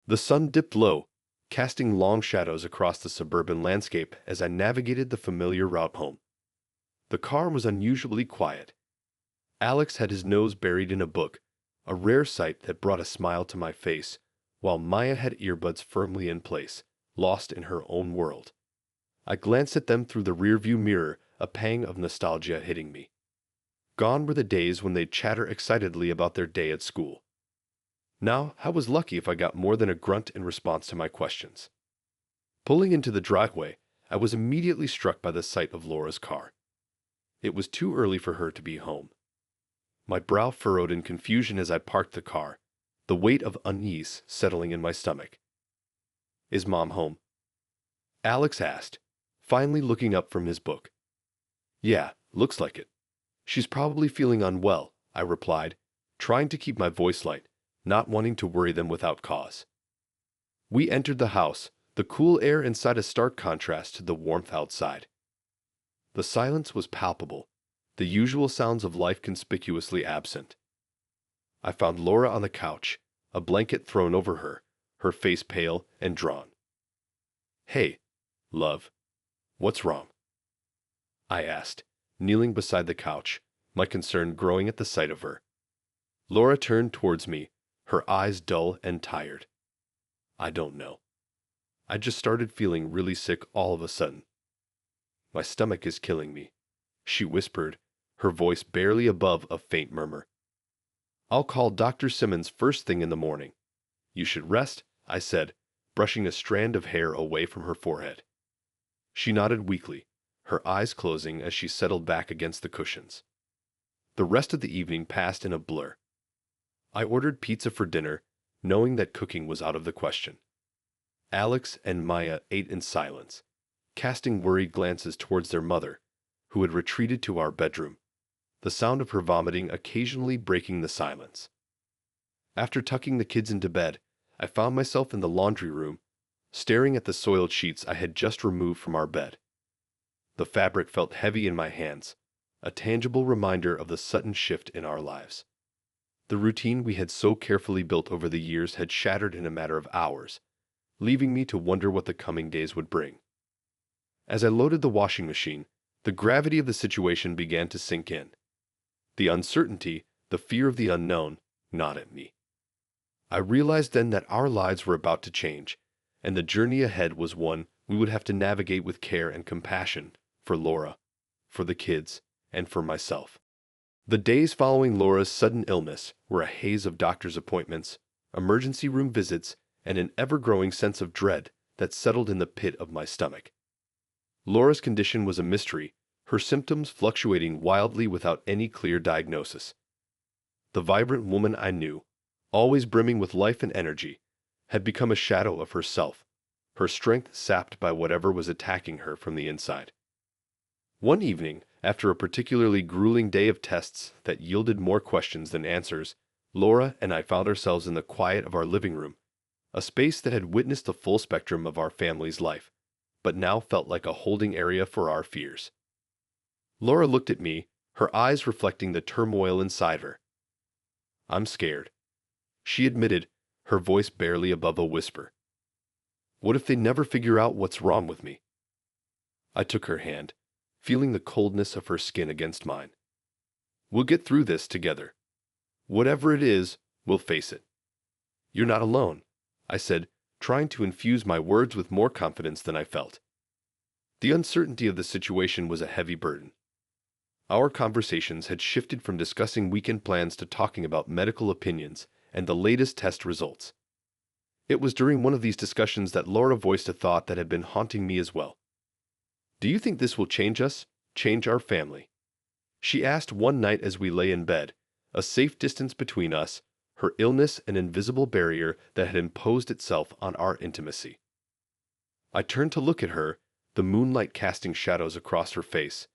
The sun dipped low, casting long shadows across the suburban landscape as I navigated the familiar route home. The car was unusually quiet. Alex had his nose buried in a book, a rare sight that brought a smile to my face, while Maya had earbuds firmly in place, lost in her own world. I glanced at them through the rearview mirror, a pang of nostalgia hitting me. Gone were the days when they'd chatter excitedly about their day at school. Now, I was lucky if I got more than a grunt in response to my questions. Pulling into the driveway, I was immediately struck by the sight of Laura's car. It was too early for her to be home. My brow furrowed in confusion as I parked the car, the weight of unease settling in my stomach. "Is Mom home?" Alex asked, finally looking up from his book. "Yeah, looks like it. She's probably feeling unwell," I replied, trying to keep my voice light, not wanting to worry them without cause. We entered the house, the cool air inside a stark contrast to the warmth outside. The silence was palpable, the usual sounds of life conspicuously absent. I found Laura on the couch, a blanket thrown over her, her face pale and drawn. "Hey, love, what's wrong?" I asked, kneeling beside the couch, my concern growing at the sight of her. Laura turned towards me, her eyes dull and tired. "I don't know. I just started feeling really sick all of a sudden. My stomach is killing me," she whispered, her voice barely above a faint murmur. "I'll call Dr. Simmons first thing in the morning. You should rest," I said, brushing a strand of hair away from her forehead. She nodded weakly, her eyes closing as she settled back against the cushions. The rest of the evening passed in a blur. I ordered pizza for dinner, knowing that cooking was out of the question. Alex and Maya ate in silence, casting worried glances towards their mother, who had retreated to our bedroom, the sound of her vomiting occasionally breaking the silence. After tucking the kids into bed, I found myself in the laundry room, staring at the soiled sheets I had just removed from our bed. The fabric felt heavy in my hands, a tangible reminder of the sudden shift in our lives. The routine we had so carefully built over the years had shattered in a matter of hours, leaving me to wonder what the coming days would bring. As I loaded the washing machine, the gravity of the situation began to sink in. The uncertainty, the fear of the unknown, gnawed at me. I realized then that our lives were about to change, and the journey ahead was one we would have to navigate with care and compassion for Laura, for the kids, and for myself. The days following Laura's sudden illness were a haze of doctor's appointments, emergency room visits, and an ever-growing sense of dread that settled in the pit of my stomach. Laura's condition was a mystery, her symptoms fluctuating wildly without any clear diagnosis. The vibrant woman I knew, always brimming with life and energy, had become a shadow of herself, her strength sapped by whatever was attacking her from the inside. One evening, after a particularly grueling day of tests that yielded more questions than answers, Laura and I found ourselves in the quiet of our living room, a space that had witnessed the full spectrum of our family's life, but now felt like a holding area for our fears. Laura looked at me, her eyes reflecting the turmoil inside her. "I'm scared," she admitted, her voice barely above a whisper. "What if they never figure out what's wrong with me?" I took her hand, feeling the coldness of her skin against mine. "We'll get through this together. Whatever it is, we'll face it. You're not alone," I said, trying to infuse my words with more confidence than I felt. The uncertainty of the situation was a heavy burden. Our conversations had shifted from discussing weekend plans to talking about medical opinions and the latest test results. It was during one of these discussions that Laura voiced a thought that had been haunting me as well. "Do you think this will change us, change our family?" she asked one night as we lay in bed, a safe distance between us, her illness an invisible barrier that had imposed itself on our intimacy. I turned to look at her, the moonlight casting shadows across her face,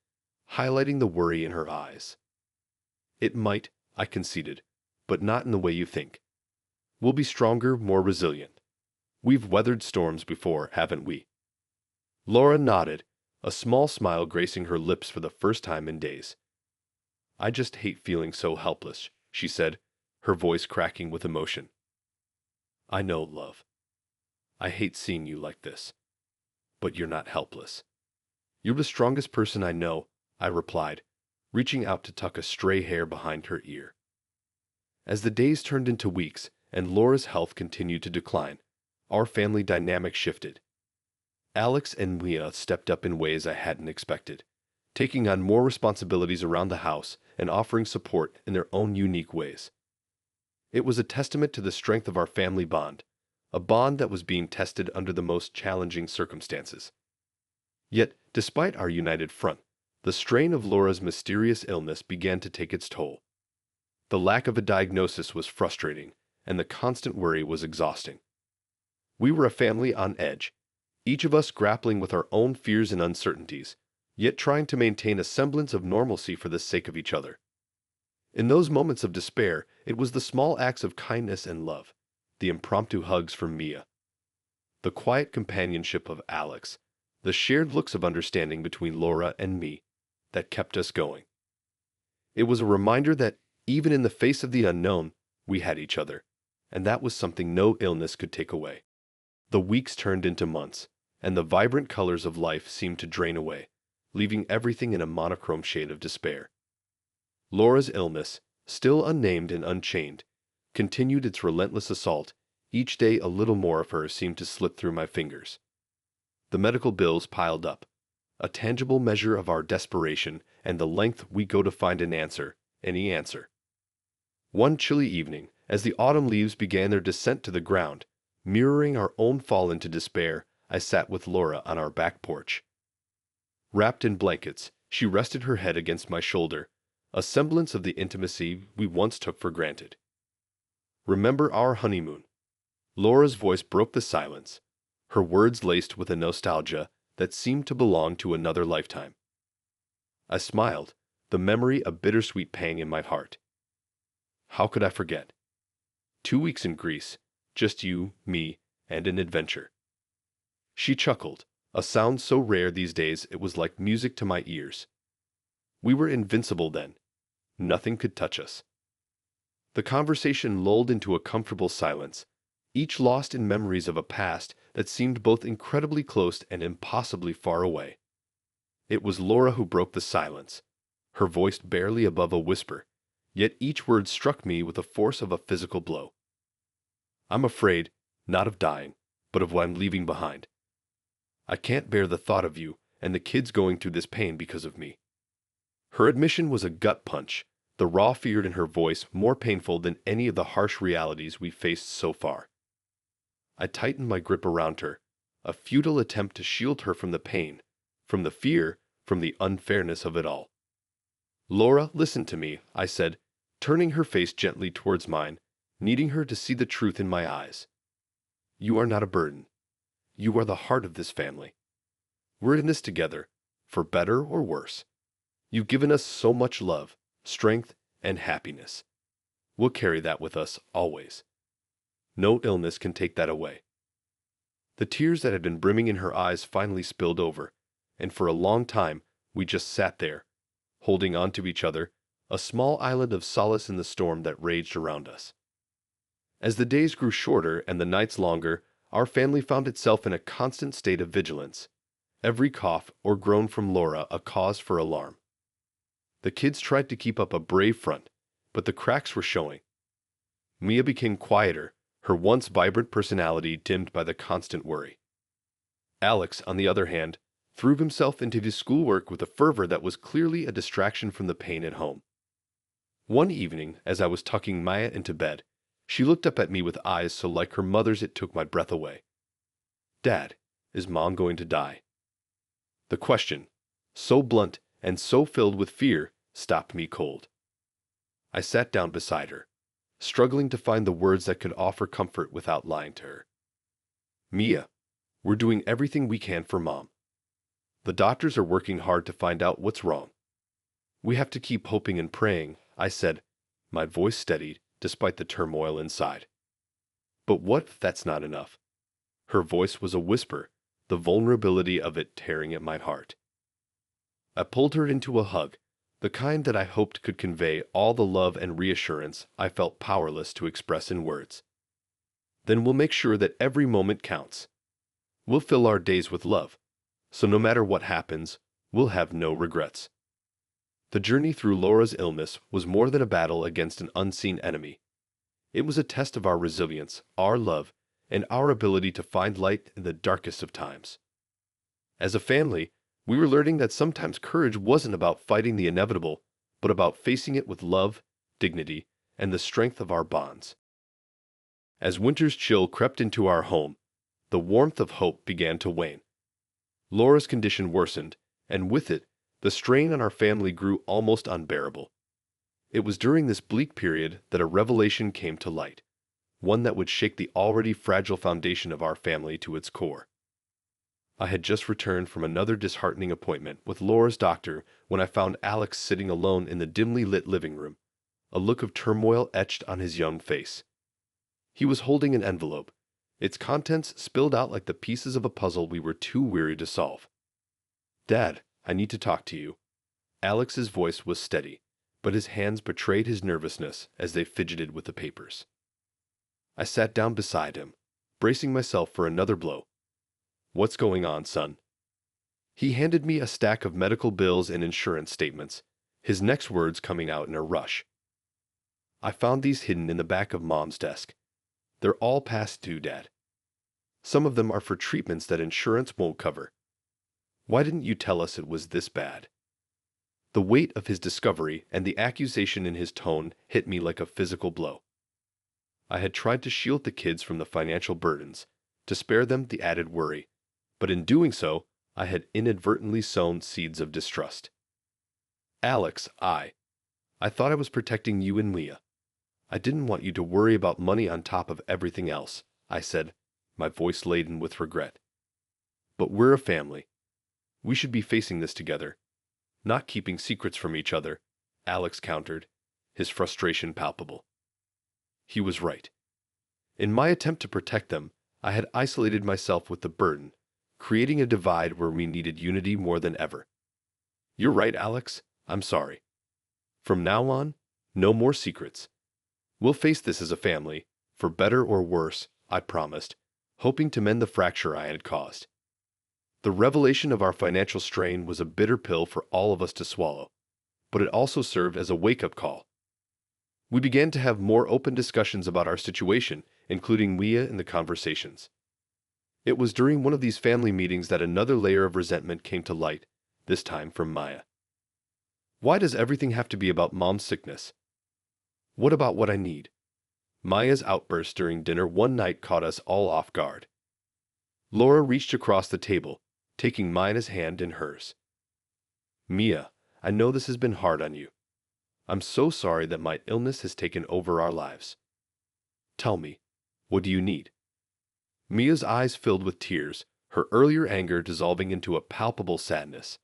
highlighting the worry in her eyes. "It might," I conceded, "but not in the way you think. We'll be stronger, more resilient. We've weathered storms before, haven't we?" Laura nodded, a small smile gracing her lips for the first time in days. "I just hate feeling so helpless," she said, her voice cracking with emotion. "I know, love. I hate seeing you like this. But you're not helpless. You're the strongest person I know, I replied, reaching out to tuck a stray hair behind her ear. As the days turned into weeks and Laura's health continued to decline, our family dynamic shifted. Alex and Mia stepped up in ways I hadn't expected, taking on more responsibilities around the house and offering support in their own unique ways. It was a testament to the strength of our family bond, a bond that was being tested under the most challenging circumstances. Yet, despite our united front, the strain of Laura's mysterious illness began to take its toll. The lack of a diagnosis was frustrating, and the constant worry was exhausting. We were a family on edge, each of us grappling with our own fears and uncertainties, yet trying to maintain a semblance of normalcy for the sake of each other. In those moments of despair, it was the small acts of kindness and love, the impromptu hugs from Mia, the quiet companionship of Alex, the shared looks of understanding between Laura and me, that kept us going. It was a reminder that, even in the face of the unknown, we had each other, and that was something no illness could take away. The weeks turned into months, and the vibrant colors of life seemed to drain away, leaving everything in a monochrome shade of despair. Laura's illness, still unnamed and unchained, continued its relentless assault. Each day a little more of her seemed to slip through my fingers. The medical bills piled up, a tangible measure of our desperation and the length we go to find an answer, any answer. One chilly evening, as the autumn leaves began their descent to the ground, mirroring our own fall into despair, I sat with Laura on our back porch. Wrapped in blankets, she rested her head against my shoulder, a semblance of the intimacy we once took for granted. "Remember our honeymoon?" Laura's voice broke the silence, her words laced with a nostalgia that seemed to belong to another lifetime. I smiled, the memory a bittersweet pang in my heart. How could I forget? 2 weeks in Greece, just you, me, and an adventure. She chuckled, a sound so rare these days it was like music to my ears. We were invincible then. Nothing could touch us. The conversation lulled into a comfortable silence, each lost in memories of a past that seemed both incredibly close and impossibly far away. It was Laura who broke the silence, her voice barely above a whisper, yet each word struck me with the force of a physical blow. "I'm afraid, not of dying, but of what I'm leaving behind. I can't bear the thought of you and the kids going through this pain because of me." Her admission was a gut punch, the raw fear in her voice more painful than any of the harsh realities we faced so far. I tightened my grip around her, a futile attempt to shield her from the pain, from the fear, from the unfairness of it all. "Laura, listen to me," I said, turning her face gently towards mine, needing her to see the truth in my eyes. "You are not a burden. You are the heart of this family. We're in this together, for better or worse. You've given us so much love, strength, and happiness. We'll carry that with us always. No illness can take that away." The tears that had been brimming in her eyes finally spilled over, and for a long time we just sat there, holding on to each other, a small island of solace in the storm that raged around us. As the days grew shorter and the nights longer, our family found itself in a constant state of vigilance, every cough or groan from Laura a cause for alarm. The kids tried to keep up a brave front, but the cracks were showing. Mia became quieter, her once vibrant personality dimmed by the constant worry. Alex, on the other hand, threw himself into his schoolwork with a fervor that was clearly a distraction from the pain at home. One evening, as I was tucking Maya into bed, she looked up at me with eyes so like her mother's it took my breath away. "Dad, is Mom going to die?" The question, so blunt and so filled with fear, stopped me cold. I sat down beside her, struggling to find the words that could offer comfort without lying to her. "Mia, we're doing everything we can for Mom. The doctors are working hard to find out what's wrong. We have to keep hoping and praying," I said, my voice steadied despite the turmoil inside. "But what if that's not enough?" Her voice was a whisper, the vulnerability of it tearing at my heart. I pulled her into a hug, the kind that I hoped could convey all the love and reassurance I felt powerless to express in words. Then we'll make sure that every moment counts. We'll fill our days with love, so no matter what happens, we'll have no regrets. The journey through Laura's illness was more than a battle against an unseen enemy. It was a test of our resilience, our love, and our ability to find light in the darkest of times. As a family, we were learning that sometimes courage wasn't about fighting the inevitable, but about facing it with love, dignity, and the strength of our bonds. As winter's chill crept into our home, the warmth of hope began to wane. Laura's condition worsened, and with it, the strain on our family grew almost unbearable. It was during this bleak period that a revelation came to light, one that would shake the already fragile foundation of our family to its core. I had just returned from another disheartening appointment with Laura's doctor when I found Alex sitting alone in the dimly lit living room, a look of turmoil etched on his young face. He was holding an envelope, its contents spilled out like the pieces of a puzzle we were too weary to solve. "Dad, I need to talk to you." Alex's voice was steady, but his hands betrayed his nervousness as they fidgeted with the papers. I sat down beside him, bracing myself for another blow. "What's going on, son?" He handed me a stack of medical bills and insurance statements, his next words coming out in a rush. "I found these hidden in the back of Mom's desk. They're all past due, Dad. Some of them are for treatments that insurance won't cover. Why didn't you tell us it was this bad?" The weight of his discovery and the accusation in his tone hit me like a physical blow. I had tried to shield the kids from the financial burdens, to spare them the added worry, but in doing so, I had inadvertently sown seeds of distrust. "Alex, I thought I was protecting you and Leah. I didn't want you to worry about money on top of everything else," I said, my voice laden with regret. "But we're a family. We should be facing this together, not keeping secrets from each other," Alex countered, his frustration palpable. He was right. In my attempt to protect them, I had isolated myself with the burden, creating a divide where we needed unity more than ever. "You're right, Alex. I'm sorry. From now on, no more secrets. We'll face this as a family, for better or worse," I promised, hoping to mend the fracture I had caused. The revelation of our financial strain was a bitter pill for all of us to swallow, but it also served as a wake-up call. We began to have more open discussions about our situation, including Leah in the conversations. It was during one of these family meetings that another layer of resentment came to light, this time from Maya. "Why does everything have to be about Mom's sickness? What about what I need?" Maya's outburst during dinner one night caught us all off guard. Laura reached across the table, taking Maya's hand in hers. "Mia, I know this has been hard on you. I'm so sorry that my illness has taken over our lives. Tell me, what do you need?" Mia's eyes filled with tears, her earlier anger dissolving into a palpable sadness.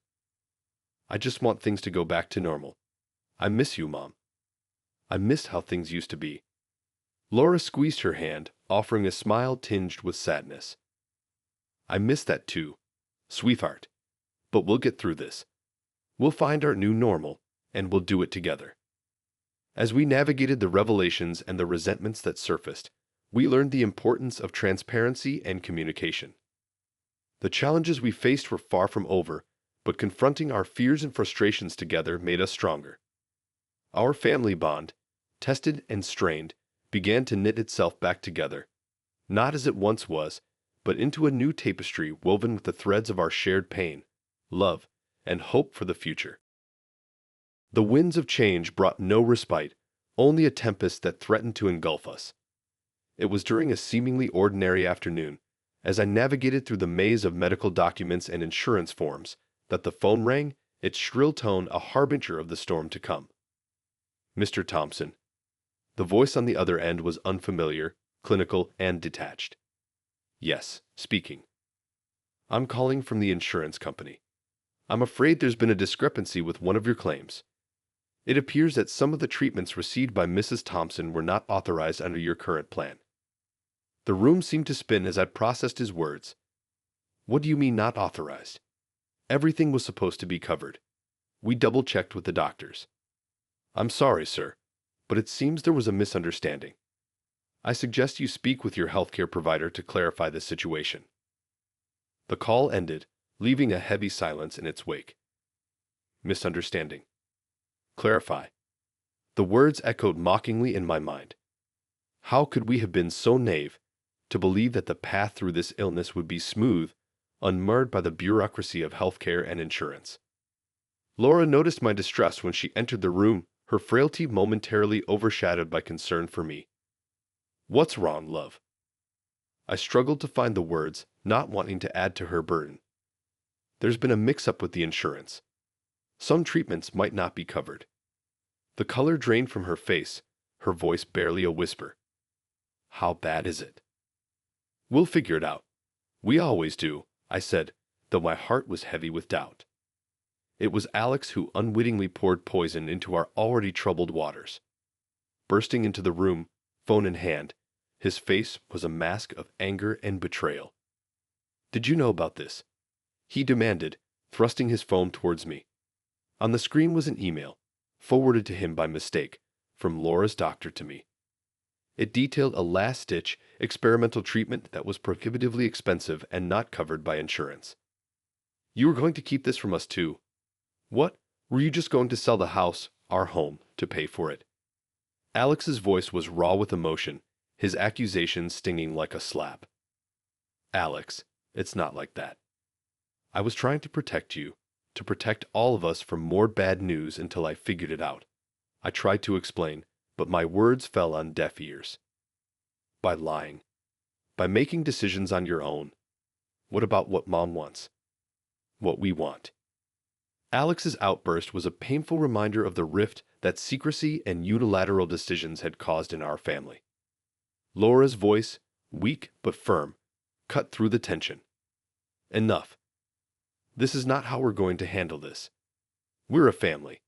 "I just want things to go back to normal. I miss you, Mom. I miss how things used to be." Laura squeezed her hand, offering a smile tinged with sadness. "I miss that too, sweetheart. But we'll get through this. We'll find our new normal, and we'll do it together." As we navigated the revelations and the resentments that surfaced, we learned the importance of transparency and communication. The challenges we faced were far from over, but confronting our fears and frustrations together made us stronger. Our family bond, tested and strained, began to knit itself back together, not as it once was, but into a new tapestry woven with the threads of our shared pain, love, and hope for the future. The winds of change brought no respite, only a tempest that threatened to engulf us. It was during a seemingly ordinary afternoon, as I navigated through the maze of medical documents and insurance forms, that the phone rang, its shrill tone a harbinger of the storm to come. "Mr. Thompson." The voice on the other end was unfamiliar, clinical, and detached. "Yes, speaking." "I'm calling from the insurance company. I'm afraid there's been a discrepancy with one of your claims. It appears that some of the treatments received by Mrs. Thompson were not authorized under your current plan." The room seemed to spin as I processed his words. "What do you mean not authorized? Everything was supposed to be covered. We double-checked with the doctors." "I'm sorry, sir, but it seems there was a misunderstanding. I suggest you speak with your healthcare provider to clarify this situation." The call ended, leaving a heavy silence in its wake. Misunderstanding. Clarify. The words echoed mockingly in my mind. How could we have been so naive to believe that the path through this illness would be smooth, unmarred by the bureaucracy of healthcare and insurance? Laura noticed my distress when she entered the room, her frailty momentarily overshadowed by concern for me. "What's wrong, love?" I struggled to find the words, not wanting to add to her burden. "There's been a mix-up with the insurance. Some treatments might not be covered." The color drained from her face, her voice barely a whisper. "How bad is it?" "We'll figure it out. We always do," I said, though my heart was heavy with doubt. It was Alex who unwittingly poured poison into our already troubled waters. Bursting into the room, phone in hand, his face was a mask of anger and betrayal. "Did you know about this?" he demanded, thrusting his phone towards me. On the screen was an email, forwarded to him by mistake, from Laura's doctor to me. It detailed a last-ditch, experimental treatment that was prohibitively expensive and not covered by insurance. "You were going to keep this from us too. What? Were you just going to sell the house, our home, to pay for it?" Alex's voice was raw with emotion, his accusations stinging like a slap. "Alex, it's not like that. I was trying to protect you, to protect all of us from more bad news until I figured it out." I tried to explain, but my words fell on deaf ears. "By lying. By making decisions on your own. What about what Mom wants? What we want?" Alex's outburst was a painful reminder of the rift that secrecy and unilateral decisions had caused in our family. Laura's voice, weak but firm, cut through the tension. "Enough. This is not how we're going to handle this. We're a family.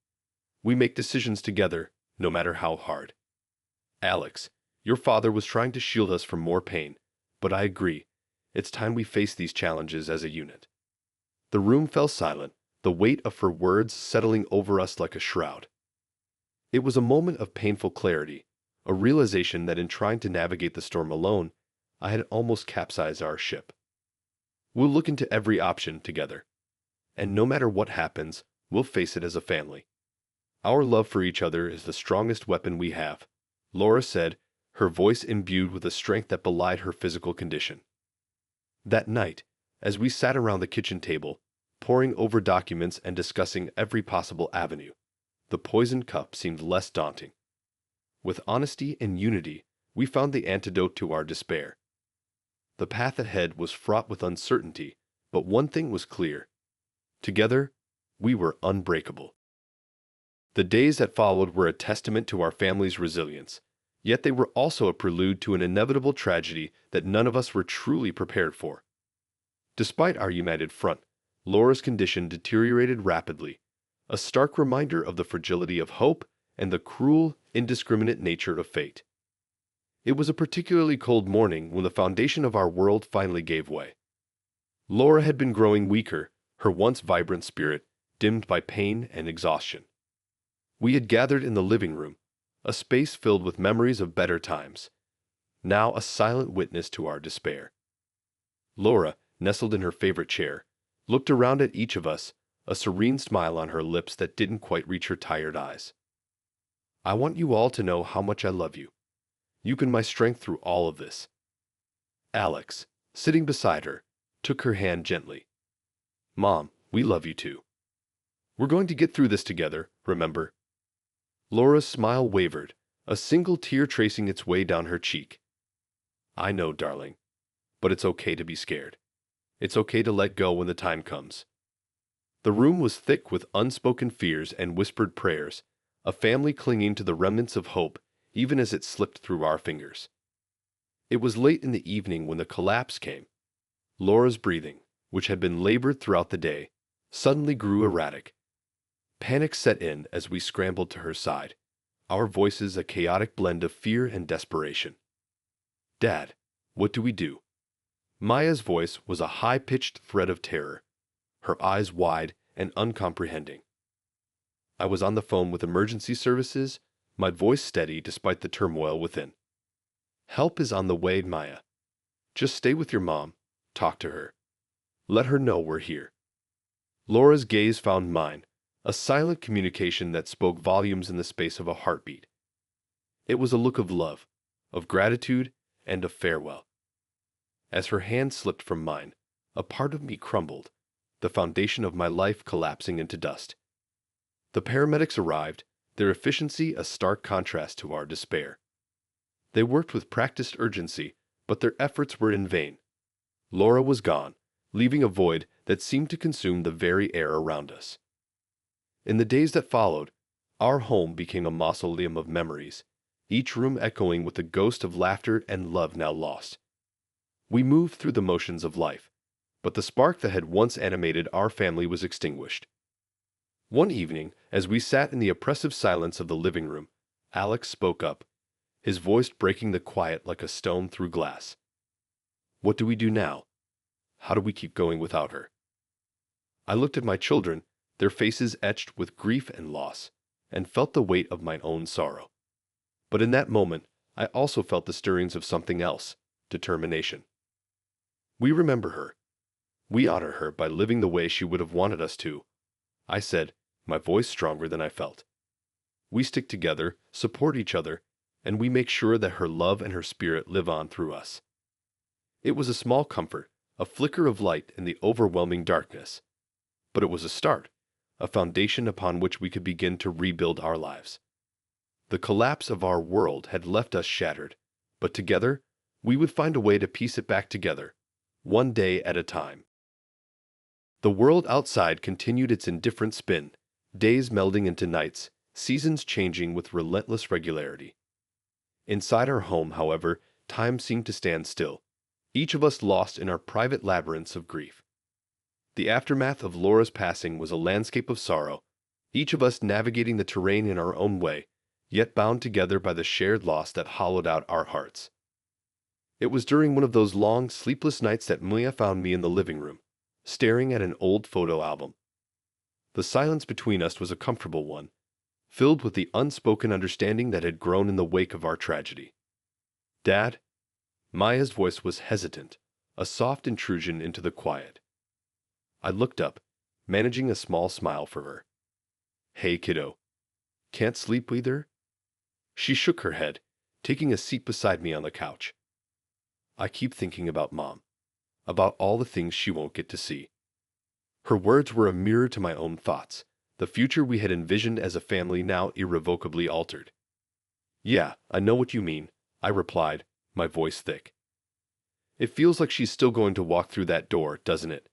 We make decisions together, no matter how hard. Alex, your father was trying to shield us from more pain, but I agree, it's time we face these challenges as a unit." The room fell silent, the weight of her words settling over us like a shroud. It was a moment of painful clarity, a realization that in trying to navigate the storm alone, I had almost capsized our ship. "We'll look into every option together. And no matter what happens, we'll face it as a family. Our love for each other is the strongest weapon we have," Laura said, her voice imbued with a strength that belied her physical condition. That night, as we sat around the kitchen table, poring over documents and discussing every possible avenue, the poisoned cup seemed less daunting. With honesty and unity, we found the antidote to our despair. The path ahead was fraught with uncertainty, but one thing was clear. Together, we were unbreakable. The days that followed were a testament to our family's resilience, yet they were also a prelude to an inevitable tragedy that none of us were truly prepared for. Despite our united front, Laura's condition deteriorated rapidly, a stark reminder of the fragility of hope and the cruel, indiscriminate nature of fate. It was a particularly cold morning when the foundation of our world finally gave way. Laura had been growing weaker, her once vibrant spirit dimmed by pain and exhaustion. We had gathered in the living room, a space filled with memories of better times, now a silent witness to our despair. Laura, nestled in her favorite chair, looked around at each of us, a serene smile on her lips that didn't quite reach her tired eyes. "I want you all to know how much I love you. You've been my strength through all of this." Alex, sitting beside her, took her hand gently. "Mom, we love you too. We're going to get through this together, remember?" Laura's smile wavered, a single tear tracing its way down her cheek. "I know, darling. But it's okay to be scared. It's okay to let go when the time comes." The room was thick with unspoken fears and whispered prayers, a family clinging to the remnants of hope even as it slipped through our fingers. It was late in the evening when the collapse came. Laura's breathing, which had been labored throughout the day, suddenly grew erratic. Panic set in as we scrambled to her side, our voices a chaotic blend of fear and desperation. "Dad, what do we do?" Maya's voice was a high-pitched threat of terror, her eyes wide and uncomprehending. I was on the phone with emergency services, my voice steady despite the turmoil within. Help is on the way, Maya. Just stay with your mom. Talk to her. Let her know we're here. Laura's gaze found mine, a silent communication that spoke volumes in the space of a heartbeat. It was a look of love, of gratitude, and of farewell. As her hand slipped from mine, a part of me crumbled, the foundation of my life collapsing into dust. The paramedics arrived, their efficiency a stark contrast to our despair. They worked with practiced urgency, but their efforts were in vain. Laura was gone, leaving a void that seemed to consume the very air around us. In the days that followed, our home became a mausoleum of memories, each room echoing with the ghost of laughter and love now lost. We moved through the motions of life, but the spark that had once animated our family was extinguished. One evening, as we sat in the oppressive silence of the living room, Alex spoke up, his voice breaking the quiet like a stone through glass. What do we do now? How do we keep going without her? I looked at my children, their faces etched with grief and loss, and felt the weight of my own sorrow. But in that moment, I also felt the stirrings of something else, determination. We remember her. We honor her by living the way she would have wanted us to, I said, my voice stronger than I felt. We stick together, support each other, and we make sure that her love and her spirit live on through us. It was a small comfort, a flicker of light in the overwhelming darkness. But it was a start, a foundation upon which we could begin to rebuild our lives. The collapse of our world had left us shattered, but together, we would find a way to piece it back together, one day at a time. The world outside continued its indifferent spin, days melding into nights, seasons changing with relentless regularity. Inside our home, however, time seemed to stand still, each of us lost in our private labyrinths of grief. The aftermath of Laura's passing was a landscape of sorrow, each of us navigating the terrain in our own way, yet bound together by the shared loss that hollowed out our hearts. It was during one of those long, sleepless nights that Mia found me in the living room, staring at an old photo album. The silence between us was a comfortable one, filled with the unspoken understanding that had grown in the wake of our tragedy. Dad? Maya's voice was hesitant, a soft intrusion into the quiet. I looked up, managing a small smile for her. Hey, kiddo. Can't sleep either? She shook her head, taking a seat beside me on the couch. I keep thinking about Mom, about all the things she won't get to see. Her words were a mirror to my own thoughts, the future we had envisioned as a family now irrevocably altered. Yeah, I know what you mean, I replied, my voice thick. It feels like she's still going to walk through that door, doesn't it?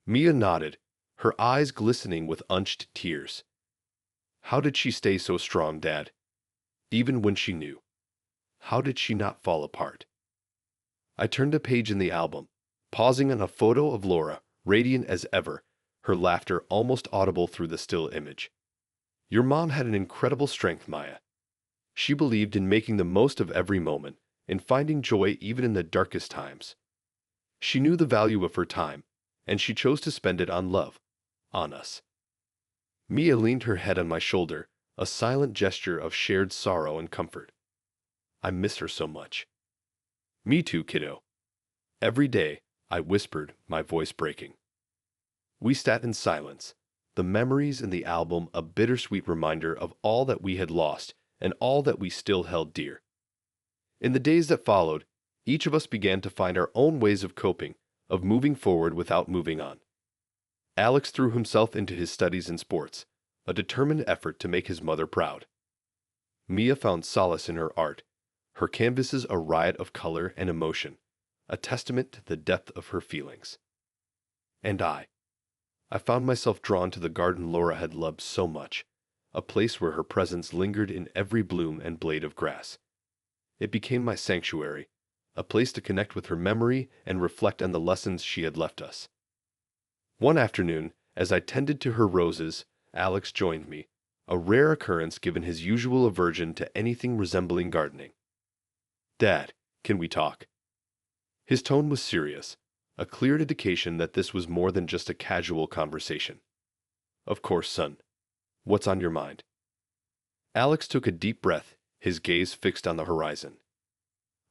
Mia nodded, her eyes glistening with unshed tears. How did she stay so strong, Dad? Even when she knew. How did she not fall apart? I turned a page in the album, pausing on a photo of Laura, radiant as ever, her laughter almost audible through the still image. Your mom had an incredible strength, Maya. She believed in making the most of every moment, in finding joy even in the darkest times. She knew the value of her time, and she chose to spend it on love, on us. Mia leaned her head on my shoulder, a silent gesture of shared sorrow and comfort. I miss her so much. Me too, kiddo. Every day, I whispered, my voice breaking. We sat in silence, the memories in the album a bittersweet reminder of all that we had lost and all that we still held dear. In the days that followed, each of us began to find our own ways of coping, of moving forward without moving on. Alex threw himself into his studies and sports, a determined effort to make his mother proud. Mia found solace in her art, her canvases a riot of color and emotion, a testament to the depth of her feelings. And I found myself drawn to the garden Laura had loved so much, a place where her presence lingered in every bloom and blade of grass. It became my sanctuary, a place to connect with her memory and reflect on the lessons she had left us. One afternoon, as I tended to her roses, Alex joined me, a rare occurrence given his usual aversion to anything resembling gardening. Dad, can we talk? His tone was serious, a clear indication that this was more than just a casual conversation. Of course, son. What's on your mind? Alex took a deep breath, his gaze fixed on the horizon.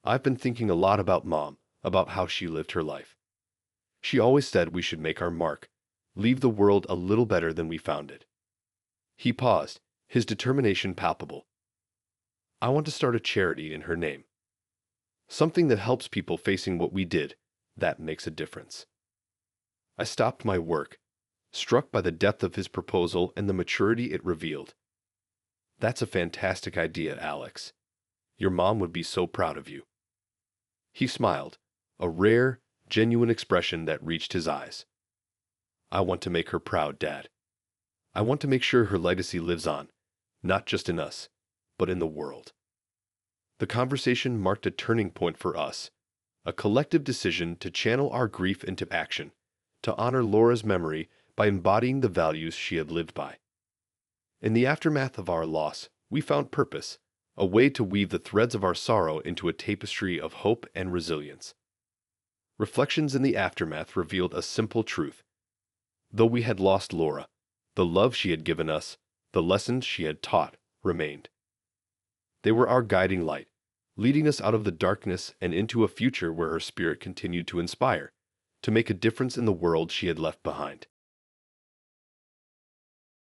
I've been thinking a lot about Mom, about how she lived her life. She always said we should make our mark, leave the world a little better than we found it. He paused, his determination palpable. I want to start a charity in her name. Something that helps people facing what we did, that makes a difference. I stopped my work, struck by the depth of his proposal and the maturity it revealed. That's a fantastic idea, Alex. Your mom would be so proud of you. He smiled, a rare, genuine expression that reached his eyes. I want to make her proud, Dad. I want to make sure her legacy lives on, not just in us, but in the world. The conversation marked a turning point for us, a collective decision to channel our grief into action, to honor Laura's memory by embodying the values she had lived by. In the aftermath of our loss, we found purpose, a way to weave the threads of our sorrow into a tapestry of hope and resilience. Reflections in the aftermath revealed a simple truth. Though we had lost Laura, the love she had given us, the lessons she had taught, remained. They were our guiding light, leading us out of the darkness and into a future where her spirit continued to inspire, to make a difference in the world she had left behind.